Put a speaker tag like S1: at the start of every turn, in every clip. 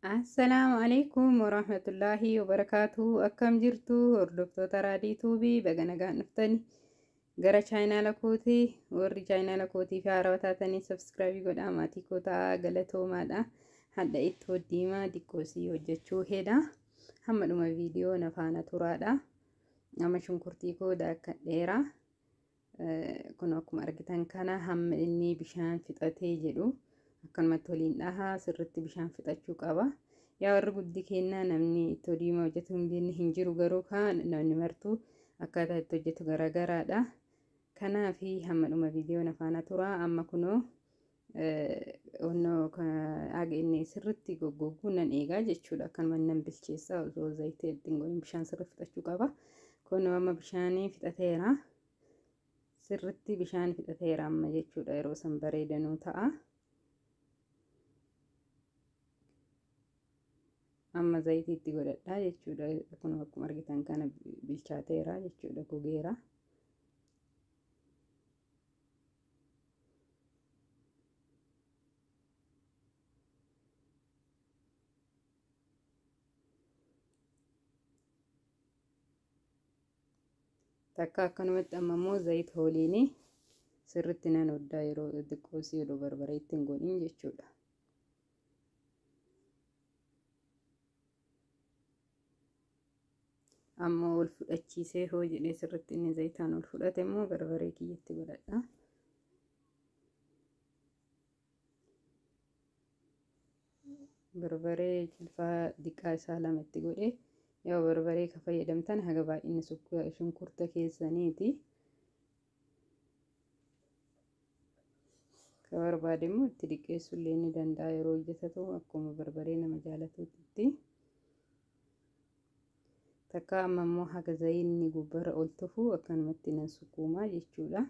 S1: Assalaamu alaikum warahmatullahi wabarakatuh. Akkam jirtu hordoftoota raadii tuubii baga nagaan dhuftani gara chaayinaala kootii. Warri chaayinaala kootii fi haarawaa taatanii sabskraayibii godhaa. Maatii koo ta'aa galatoomaadha. Hadda ittoo diimaa diqqoosii hojjechuu heeda. Hamma dhuma viidiyoo na faana turaadha. Amma shunkurtii koo daakkadheera. Kun akkuma argitan kana hamma inni bishaan fixatee jedhu akkanumatti waliin dhahaa sirriitti bishaan fixachuu qaba. Yaa warri guddi kennaa namni ittoo diimaa hojjetu hin jiru garuu kan namni martuu akkaataa itti hojjetu garaagaraadha. Kanaaf hamma dhuma viidiyoo na faana tura. Amma kunoo inni sirriitti goggoguu nan eegaa jechuudha. Akkanuma nan bilcheessaa osoo zayitii ittiin godhin bishaan sirrii fixachuu qaba. Kunoo amma bishaanii fixateera. Sirriitti bishaan fixateera amma jechuudha. Yeroo san bareedanuu ta'a. Amma zayitii itti godhadhaa jechuudha. Kun akkuma argitan kana bilchaateera jechuudha. Gogeera. Takka akkanumatti amma immoo zayita waliin sirriitti nan hodhaa yeroo xiqqoosii yeroo barbaree ittiin godhin jechuudha. Amma ol fudhachiisee hoo jedhee sirriitti inni zayitaan ol fudhate immoo barbaree kiyyatti godhadha. Barbaree cilfaa diqqaa isaa lamatti godhee yoo barbaree ka fayyadamtan haga baay'inni shunkurta keessaniiti. Ka barbaade immoo itti diqqeessuu illee ni danda'a yeroo hojjetatu akkuma barbaree nama jaalatutti. Takka amma immoo haga zayinni gubbara ol tufu akkanumatti nan sukkuumaa jechuudha.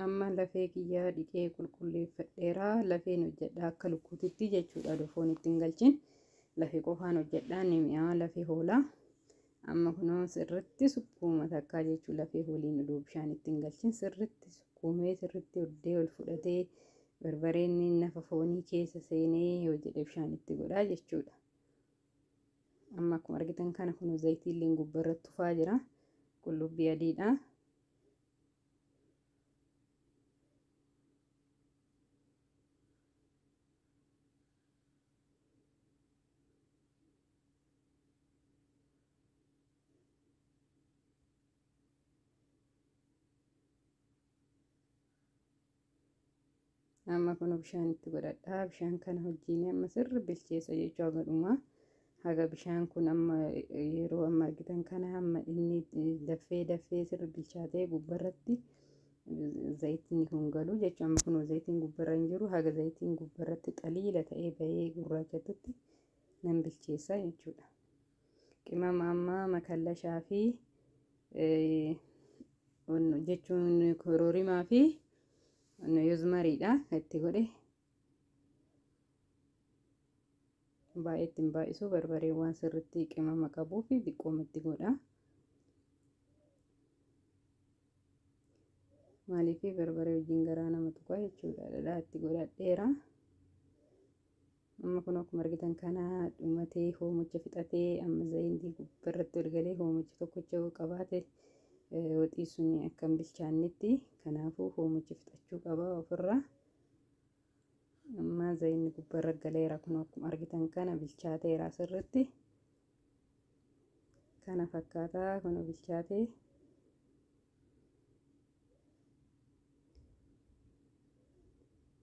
S1: Amma lafee kiyyaa dhiqee qulqulleeffadheera. Lafeen hojjedha akka lukkuutitti jechuudha. Foon ittiin galchin lafee qofaan hojjedha ni mi'aa lafee hoolaa. Amma kunoo sirriitti sukkuuma takkaa jechuudha. Lafee hooliin oduu bishaan ittiin galchin sirriitti sukkuumee sirriitti oddee ol fudhatee barbareen nafa foonii keessa seenee yoo jedhe bishaan itti godhaa jechuudha. Amma akkuma argitan kana kunoo zayitii illee gubbarratti tufaa jira. Qullubbii adiidha. Amma kun bishaan itti godhadhaa. Bishaan kana wajjin amma sirri bilcheessa jechuudha. Gadhumaa haga bishaan kun amma yeroo amma argitan kana amma inni dafee sirri bilchaatee gubbarratti zayitiin kun galu jechuudha. Amma kun zayitiin gubbarra hin jiru. Haga zayitiin gubbarratti xaliila ta'ee bahee gurraachatutti nan bilcheessa jechuudha. Qimama amma makallashaa fi jechuun kororimaa fi yuzmariidha itti godhe baay'ee ittiin baay'isu barbaree waan sirriitti qimama qabuu fi xiqqoomatti godha. Maaliif barbaree wajjin garaa nama tuqaa jechuudha. Dhadhaa itti godhadheera. Amma kun akkuma argitan kana dhumatee hoomicha fixatee amma zayitii gubbarratti ol galee hoomicha tokkocha qabaate waxii sun akkam bilchaannetti kanaafuu hoomicha fixachuu qaba ofirraa. Amma zayinni gubbarra galeera kun akkuma argitan kana bilchaateera sirriitti. Kana fakkaataa kun bilchaatee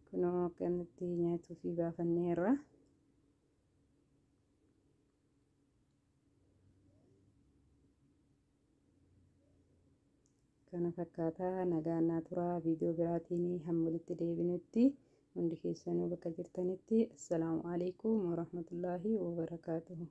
S1: kunoo akkanatti nyaatuu fi baafanneerra. kana fakkaataa nagaan naa turaa viidiyoo biraatiin hamma walitti deebinutti hundi keessanuu bakka jirtanitti assalaamu alaikum warahmatullaahi wabarakaatuhu.